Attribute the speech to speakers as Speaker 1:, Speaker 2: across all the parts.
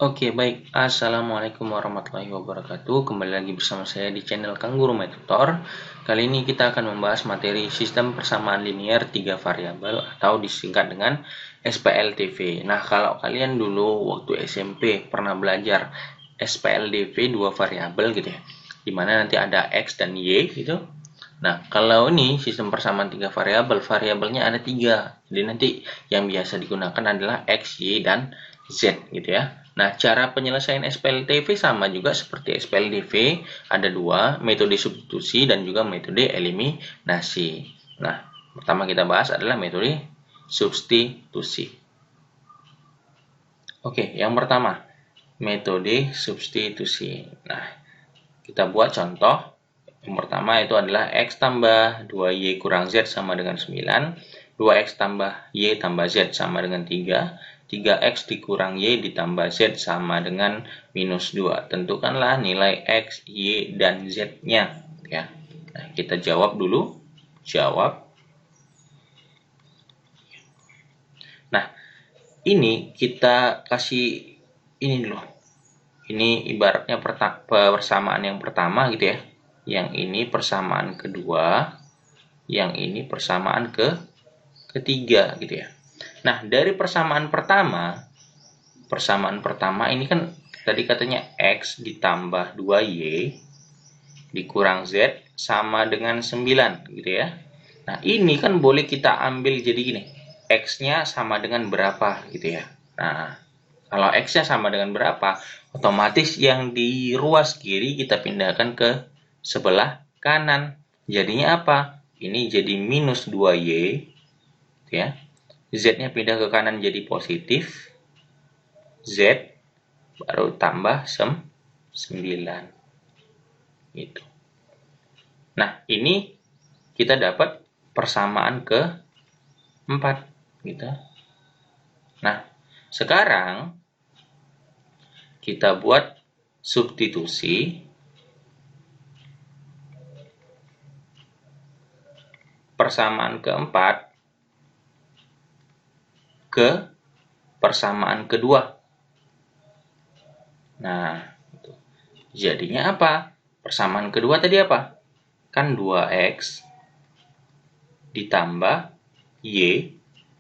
Speaker 1: Oke, baik. Assalamualaikum warahmatullahi wabarakatuh. Kembali lagi bersama saya di channel Kang Guru My Tutor. Kali ini kita akan membahas materi sistem persamaan linier 3 variabel atau disingkat dengan SPLTV. Nah, kalau kalian dulu waktu SMP pernah belajar SPLTV 2 variabel gitu ya, dimana nanti ada X dan Y gitu. Nah, kalau ini sistem persamaan 3 variabel, variabelnya ada 3. Jadi nanti yang biasa digunakan adalah X, Y, dan Z gitu ya. Nah, cara penyelesaian SPLTV sama juga seperti SPLTV, ada dua, metode substitusi dan juga metode eliminasi. Nah, pertama kita bahas adalah metode substitusi. Oke, yang pertama, metode substitusi. Nah, kita buat contoh. Yang pertama itu adalah X tambah 2Y kurang Z sama dengan 9. 2X tambah Y tambah Z sama dengan 3. 3X dikurang Y ditambah Z sama dengan minus 2. Tentukanlah nilai X, Y, dan Z-nya. Ya. Nah, kita jawab dulu. Jawab. Nah, ini kita kasih ini dulu. Ini ibaratnya persamaan yang pertama gitu ya. Yang ini persamaan kedua. Yang ini persamaan ketiga gitu ya. Nah, dari persamaan pertama ini kan tadi katanya X ditambah 2Y dikurang Z sama dengan 9 gitu ya. Nah, ini kan boleh kita ambil jadi gini. X-nya sama dengan berapa gitu ya. Nah, kalau X-nya sama dengan berapa, otomatis yang di ruas kiri kita pindahkan ke sebelah kanan. Jadinya apa? Ini jadi minus 2Y gitu ya. Z-nya pindah ke kanan jadi positif. Z baru tambah 9. Gitu. Nah, ini kita dapat persamaan ke-4 gitu. Nah, sekarang kita buat substitusi persamaan ke-4 ke persamaan kedua. Nah, jadinya apa? Persamaan kedua tadi apa? Kan 2X ditambah Y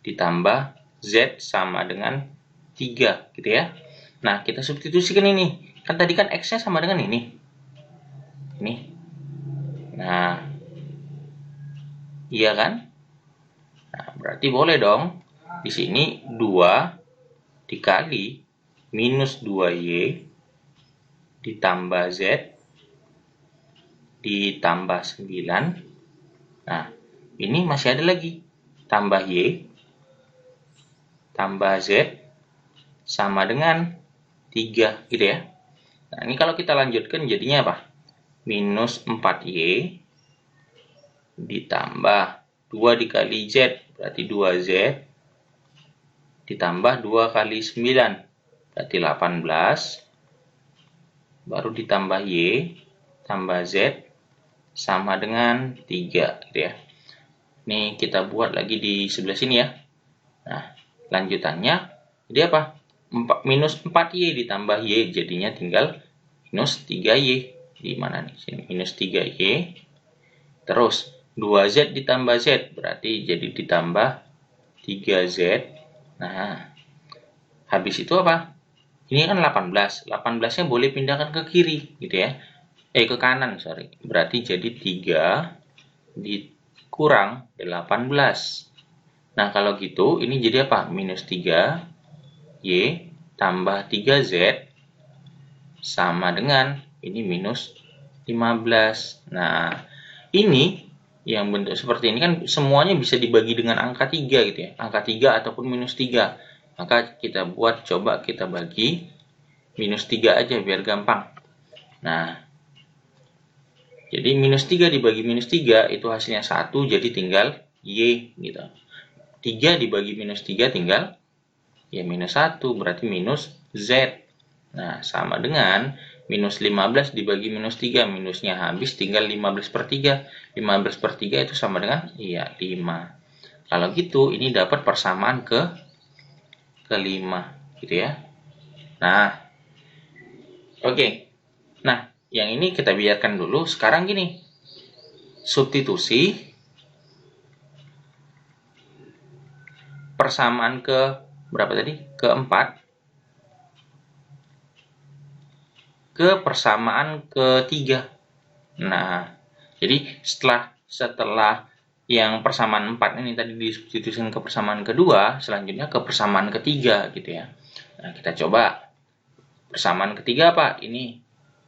Speaker 1: ditambah Z sama dengan 3 gitu ya. Nah, kita substitusikan ini. Kan tadi kan X-nya sama dengan ini. Ini. Nah, iya kan? Nah, berarti boleh dong. Di sini 2 dikali minus 2Y ditambah Z ditambah 9. Nah, ini masih ada lagi. Tambah Y tambah Z sama dengan 3 gitu ya. Nah, ini kalau kita lanjutkan jadinya apa? Minus 4Y ditambah 2 dikali Z berarti 2Z ditambah 2 kali 9 berarti 18 baru ditambah Y tambah Z sama dengan 3 gitu ya. Ini kita buat lagi di sebelah sini ya. Nah, lanjutannya jadi apa? Minus 4Y ditambah Y jadinya tinggal minus 3Y. Di mana nih? Sini minus 3Y. Terus 2Z ditambah Z berarti jadi ditambah 3Z. Nah, habis itu apa? Ini kan 18. 18-nya boleh pindahkan ke kiri gitu ya. Ke kanan, sorry. Berarti jadi 3 dikurang 18. Nah, kalau gitu ini jadi apa? Minus 3Y tambah 3Z sama dengan ini minus 15. Nah, ini yang bentuk seperti ini kan semuanya bisa dibagi dengan angka 3 gitu ya. Angka 3 ataupun minus 3. Maka kita buat, coba kita bagi minus 3 aja biar gampang. Nah, jadi minus 3 dibagi minus 3 itu hasilnya 1, jadi tinggal Y gitu. 3 dibagi minus 3 tinggal ya minus 1, berarti minus Z. Nah, sama dengan minus 15 dibagi minus 3, minusnya habis tinggal 15 per 3. 15 per 3 itu sama dengan ya 5. Kalau gitu ini dapat persamaan ke-5 gitu ya. Nah, Oke. Nah, yang ini kita biarkan dulu. Sekarang gini. Substitusi persamaan ke berapa tadi? Keempat ke persamaan ketiga. Nah, jadi setelah yang persamaan 4 ini tadi disubstitusikan ke persamaan kedua, selanjutnya ke persamaan ketiga gitu ya. Nah, kita coba. Persamaan ketiga apa? Ini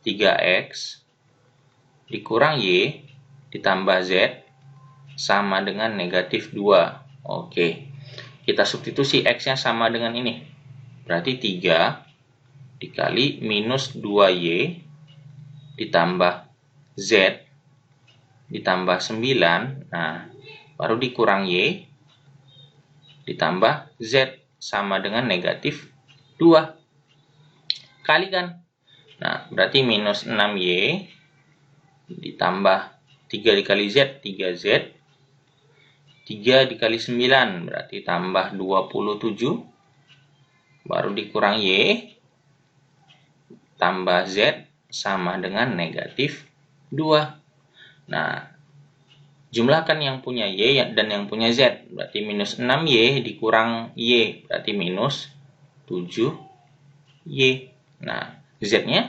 Speaker 1: 3x dikurang y ditambah z sama dengan negatif 2. Oke. Kita substitusi x-nya sama dengan ini. Berarti 3 dikali minus 2y ditambah z ditambah 9. Nah, baru dikurang y ditambah z sama dengan negatif 2. Kalikan. Nah, berarti minus 6y ditambah 3 dikali z, 3z. 3 dikali 9 berarti tambah 27. Baru dikurang y tambah z sama dengan negatif 2. Nah, jumlahkan yang punya y dan yang punya z. Berarti minus 6y dikurang y berarti minus 7y. Nah, z-nya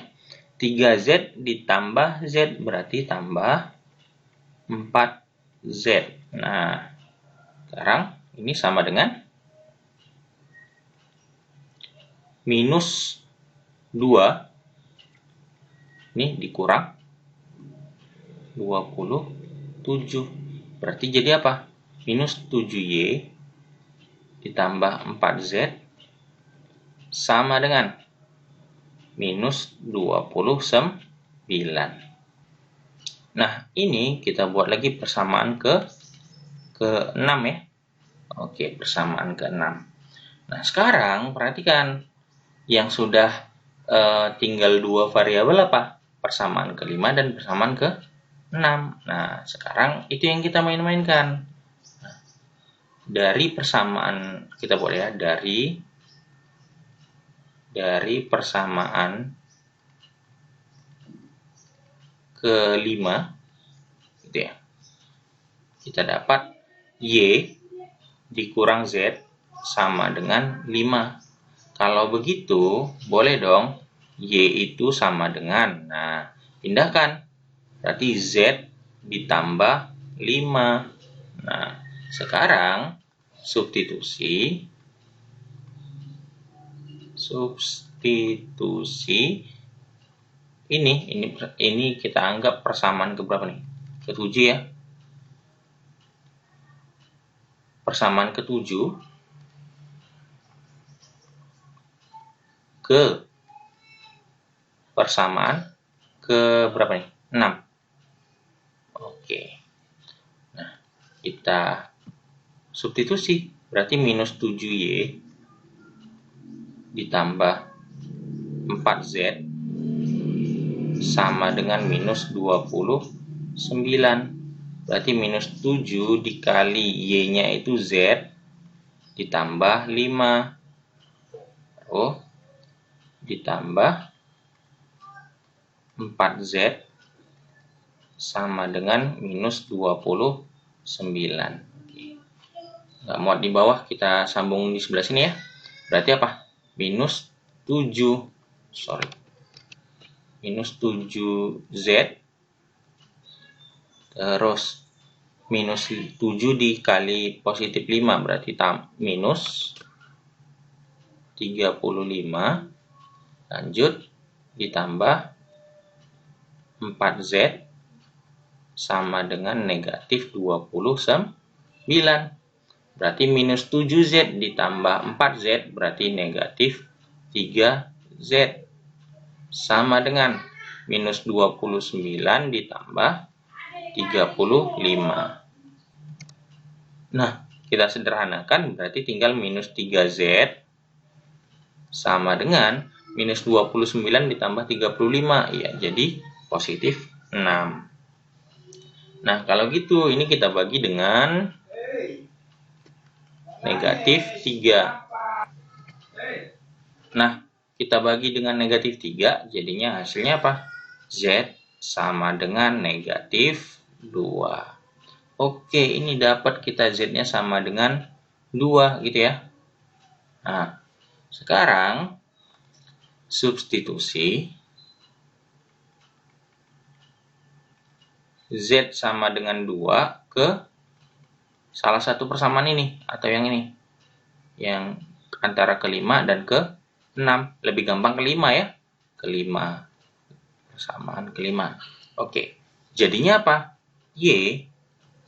Speaker 1: 3z ditambah z berarti tambah 4z. Nah, sekarang ini sama dengan minus 2. Ini dikurang 27. Berarti jadi apa? Minus 7y ditambah 4z sama dengan minus 29. Nah, ini kita buat lagi persamaan ke-6 ya. Oke, persamaan ke-6. Nah, sekarang perhatikan yang sudah tinggal dua variabel apa? Persamaan ke-5 dan persamaan ke-6. Nah, sekarang itu yang kita main-mainkan. Nah, dari persamaan kita buat ya, dari persamaan ke-5 gitu ya. Kita dapat y dikurang z sama dengan 5. Kalau begitu, boleh dong y itu sama dengan, nah, pindahkan. Berarti z ditambah 5. Nah, sekarang substitusi ini kita anggap persamaan ke berapa nih? Ke-7 ya. Persamaan ke-7 ke persamaan ke berapa nih? 6. Oke. Nah, kita substitusi. Berarti minus 7y ditambah 4z sama dengan minus 29. Berarti minus 7 dikali y-nya itu z ditambah 5. Oh, ditambah 4z sama dengan minus 29. Nggak muat di bawah, kita sambung di sebelah sini ya. Berarti apa? Minus 7z terus minus 7 dikali positif 5 berarti minus 35, lanjut ditambah 4z sama dengan negatif 29. Berarti minus 7z ditambah 4z berarti negatif 3z sama dengan minus 29 ditambah 35. Nah, kita sederhanakan berarti tinggal minus 3z sama dengan minus 29 ditambah 35. Ya, jadi positif 6. Nah, kalau gitu ini kita bagi dengan negatif 3. Nah, kita bagi dengan negatif 3, jadinya hasilnya apa? Z sama dengan negatif 2. Oke, ini dapat kita Z-nya sama dengan 2 gitu ya. Nah, sekarang substitusi Z sama dengan 2 ke salah satu persamaan ini, atau yang ini. Yang antara ke-5 dan ke-6. Lebih gampang ke-5 ya. Ke-5. Persamaan ke-5. Oke, jadinya apa? Y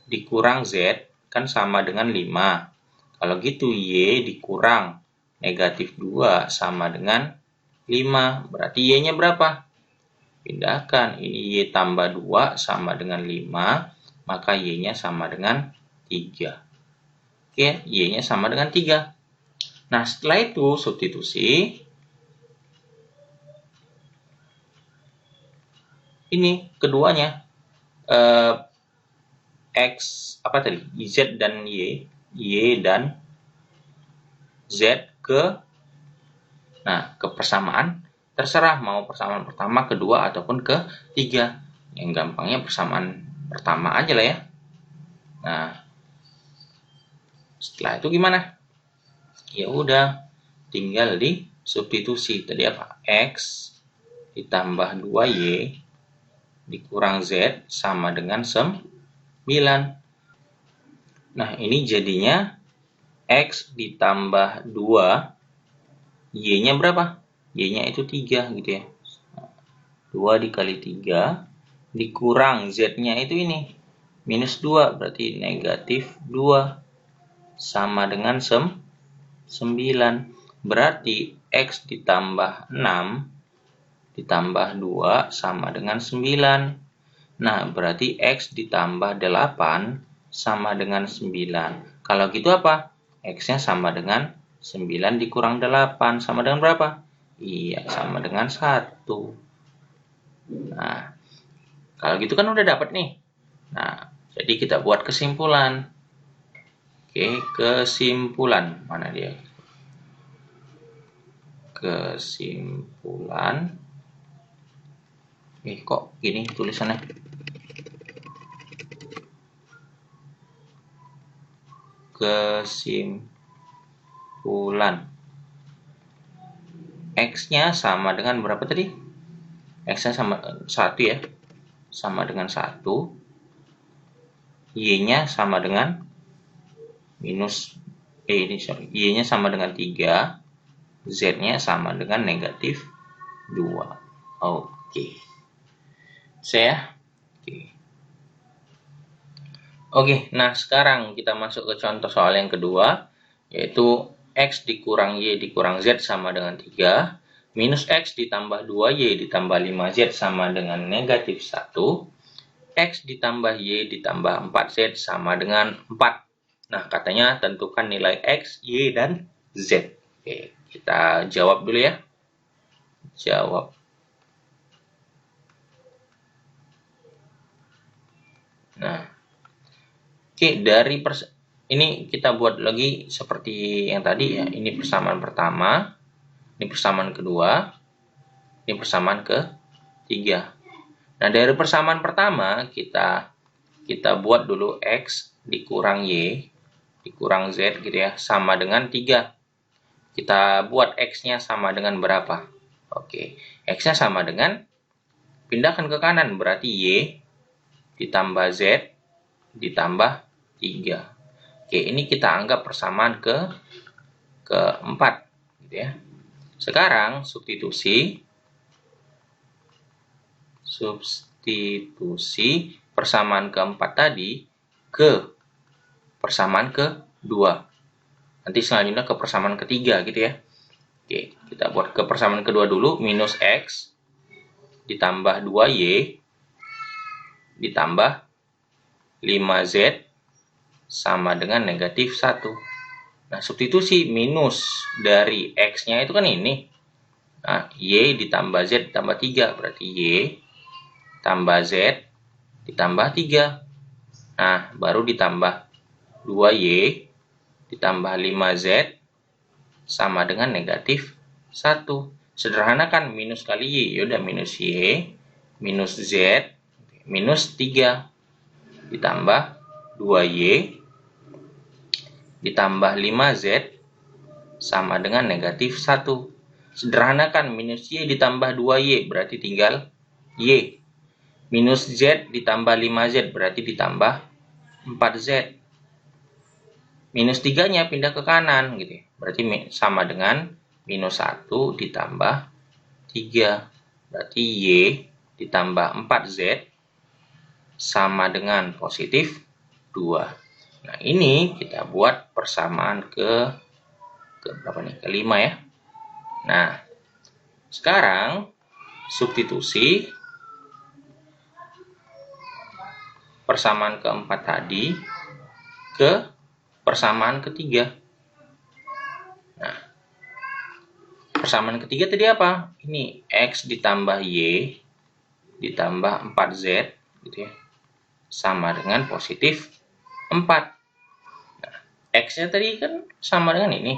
Speaker 1: dikurang Z kan sama dengan 5. Kalau gitu Y dikurang negatif 2 sama dengan 5. Berarti Y-nya berapa? Pindahkan. Ini Y tambah 2 sama dengan 5. Maka Y-nya sama dengan 3. Oke, Y-nya sama dengan 3. Nah, setelah itu substitusi. Ini keduanya. X, apa tadi? Z dan Y. Y dan Z ke persamaan. Terserah mau persamaan pertama, kedua, ataupun ketiga. Yang gampangnya persamaan pertama aja lah ya. Nah, setelah itu gimana? Ya udah, tinggal di substitusi. Tadi apa? X ditambah 2Y dikurang Z sama dengan 9. Nah, ini jadinya X ditambah 2, Y-nya berapa? Y-nya itu 3 gitu ya. 2 dikali 3 dikurang Z-nya itu ini. Minus 2, berarti negatif 2. Sama dengan 9. Berarti X ditambah 6 ditambah 2 sama dengan 9. Nah, berarti X ditambah 8 sama dengan 9. Kalau gitu apa? X-nya sama dengan 9 dikurang 8. Sama dengan berapa? Iya, sama dengan 1. Nah, kalau gitu kan udah dapat nih. Nah, jadi kita buat kesimpulan. Oke, kesimpulan. Mana dia? Kesimpulan. Kok gini tulisannya? Kesimpulan. X-nya sama dengan berapa tadi? X-nya sama 1 ya. Sama dengan 1. Y-nya sama dengan Y-nya sama dengan 3. Z-nya sama dengan negatif 2. Oke. Saya. Oke, nah sekarang kita masuk ke contoh soal yang kedua, yaitu X dikurang Y dikurang Z sama dengan 3, minus X ditambah 2Y ditambah 5Z sama dengan negatif 1, X ditambah Y ditambah 4Z sama dengan 4. Nah, katanya tentukan nilai X, Y, dan Z. Oke, kita jawab dulu ya. Jawab. Nah, oke, ini kita buat lagi seperti yang tadi ya. Ini persamaan pertama, ini persamaan kedua, ini persamaan ketiga. Nah, dari persamaan pertama kita buat dulu X dikurang Y dikurang Z gitu ya, sama dengan 3. Kita buat X-nya sama dengan berapa? Oke, X-nya sama dengan, pindahkan ke kanan, berarti Y ditambah Z ditambah 3. Oke, ini kita anggap persamaan keempat gitu ya. Sekarang substitusi persamaan keempat tadi ke persamaan kedua. Nanti selanjutnya ke persamaan ketiga gitu ya. Oke, kita buat ke persamaan kedua dulu. Minus X ditambah 2Y ditambah 5Z sama dengan negatif 1. Nah, substitusi minus dari X-nya itu kan ini. Nah, Y ditambah Z ditambah 3. Berarti Y tambah Z ditambah 3. Nah, baru ditambah 2Y ditambah 5Z sama dengan negatif 1. Sederhanakan minus kali Y. Yaudah minus Y, minus Z, minus 3. Ditambah 2Y, ditambah 5Z, sama dengan negatif 1. Sederhanakan minus Y ditambah 2Y, berarti tinggal Y. Minus Z ditambah 5Z, berarti ditambah 4Z. Minus 3-nya pindah ke kanan, gitu ya. Berarti sama dengan minus 1 ditambah 3. Berarti Y ditambah 4Z sama dengan positif 2. Nah, ini kita buat persamaan ke berapa nih? Ke-5 ya. Nah, sekarang substitusi persamaan keempat tadi ke persamaan ketiga. Nah, persamaan ketiga tadi apa? Ini X ditambah Y ditambah 4Z, gitu ya, sama dengan positif 4. Nah, X-nya tadi kan sama dengan ini.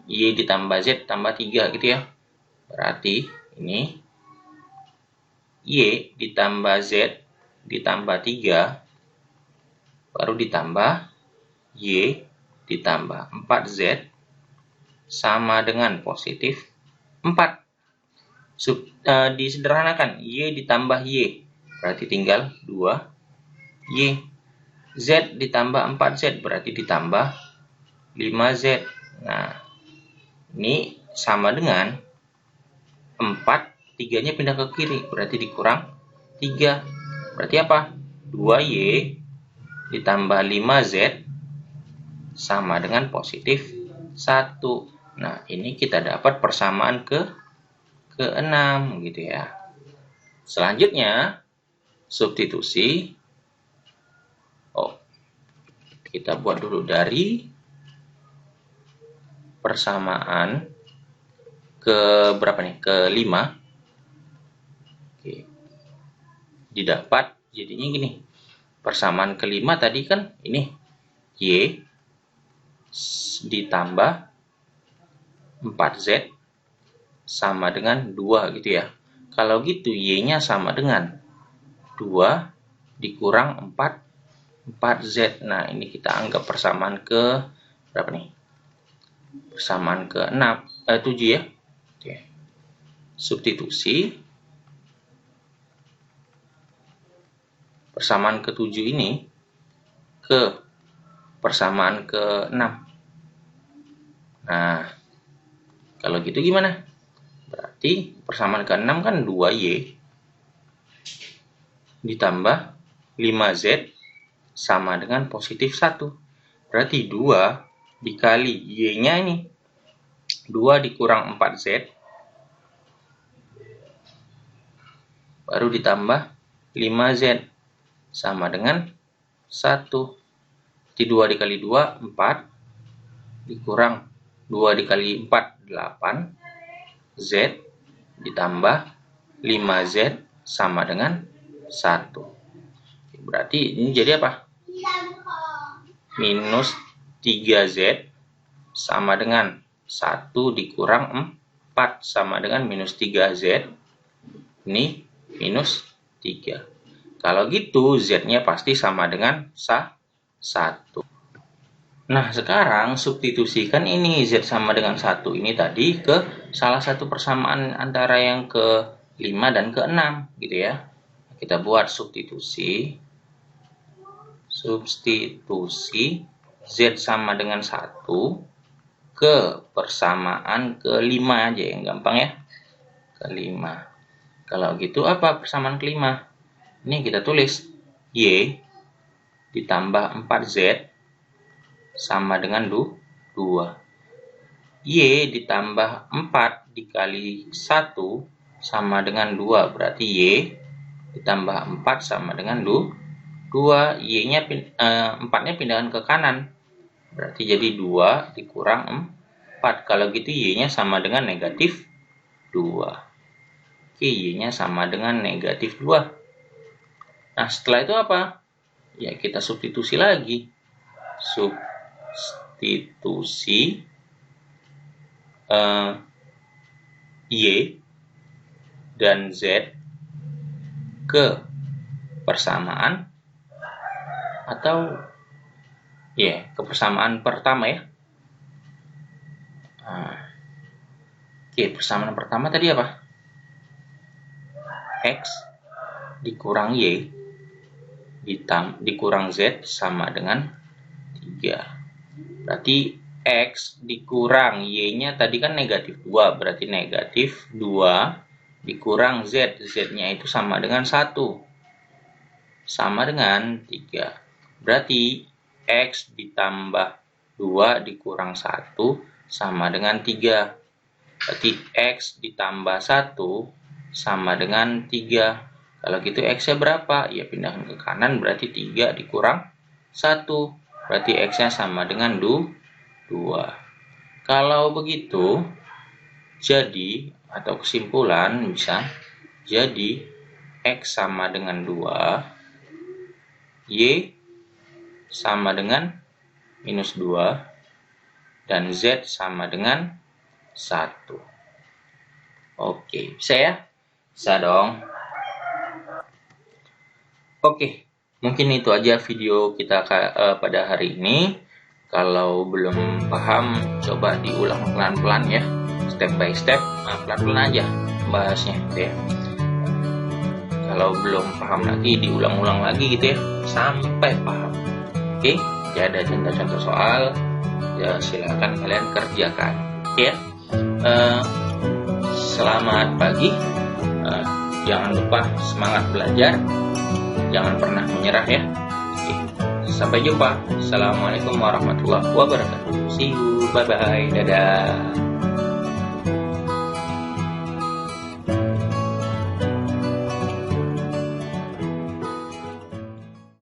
Speaker 1: Y ditambah Z tambah 3, gitu ya. Berarti ini Y ditambah Z ditambah 3, baru ditambah Y ditambah 4Z sama dengan positif 4. Disederhanakan, Y ditambah Y, berarti tinggal 2Y. Z ditambah 4Z, berarti ditambah 5Z. Nah, ini sama dengan 4, 3-nya pindah ke kiri, berarti dikurang 3. Berarti apa? 2Y ditambah 5Z sama dengan positif 1. Nah, ini kita dapat persamaan ke-6, gitu ya. Selanjutnya, substitusi. Kita buat dulu dari persamaan ke berapa nih? Ke-5. Oke. Didapat jadinya gini. Persamaan ke-5 tadi kan ini Y ditambah 4Z sama dengan 2, gitu ya. Kalau gitu Y-nya sama dengan 2 dikurang 4Z. Nah, ini kita anggap persamaan ke berapa nih? Persamaan ke 7 ya. Oke. Substitusi persamaan ke-7 ini ke persamaan ke-6. Nah, kalau gitu gimana? Berarti persamaan ke-6 kan 2Y ditambah 5Z sama dengan positif 1. Berarti 2 dikali Y-nya ini. 2 dikurang 4Z. Baru ditambah 5Z. Sama dengan 1. Jadi 2 dikali 2, 4. Dikurang 2 dikali 4, 8. Z ditambah 5Z sama dengan 1. Berarti ini jadi apa? Minus 3Z sama dengan 1 dikurang 4 sama dengan minus 3Z. Ini minus 3. Kalau gitu Z-nya pasti sama dengan 1. Nah, sekarang substitusikan ini Z sama dengan 1 ini tadi ke salah satu persamaan antara yang ke-5 dan ke-6, gitu ya. Kita buat substitusi Z sama dengan 1 ke persamaan ke-5 aja, yang gampang ya. Ke-5. Kalau gitu apa persamaan ke-5? Ini kita tulis Y ditambah 4Z sama dengan 2. Y ditambah 4 dikali 1 sama dengan 2. Berarti Y ditambah 4 sama dengan 2. Y-nya 4-nya pindahkan ke kanan. Berarti jadi 2 dikurang 4. Kalau gitu Y-nya sama dengan negatif 2. Oke, Y-nya sama dengan negatif 2. Nah, setelah itu apa? Ya, kita substitusi lagi. Substitusi Y dan Z ke persamaan atau ke persamaan pertama ya. Oke, persamaan pertama tadi apa? X dikurang Y dikurang Z sama dengan 3. Berarti X dikurang Y-nya tadi kan negatif 2. Berarti negatif 2 dikurang Z. Z-nya itu sama dengan 1. Sama dengan 3. Berarti X ditambah 2 dikurang 1 sama dengan 3. Berarti X ditambah 1 sama dengan 3. Kalau gitu X-nya berapa? Ya pindahkan ke kanan, berarti 3 dikurang 1. Berarti X-nya sama dengan 2. Kalau begitu, jadi, atau kesimpulan bisa, jadi X sama dengan 2, Y sama dengan minus 2, dan Z sama dengan 1. Oke, bisa ya? Bisa dong. Oke, mungkin itu aja video kita pada hari ini. Kalau belum paham, coba diulang pelan-pelan ya, step by step, pelan-pelan aja bahasnya gitu ya. Kalau belum paham lagi, diulang-ulang lagi gitu ya, sampai paham. Oke, ya ada contoh-contoh soal, ya silakan kalian kerjakan. Oke ya. Selamat pagi. Jangan lupa semangat belajar. Jangan pernah menyerah ya. Oke. Sampai jumpa. Assalamualaikum warahmatullahi wabarakatuh. See you. Bye-bye. Dadah.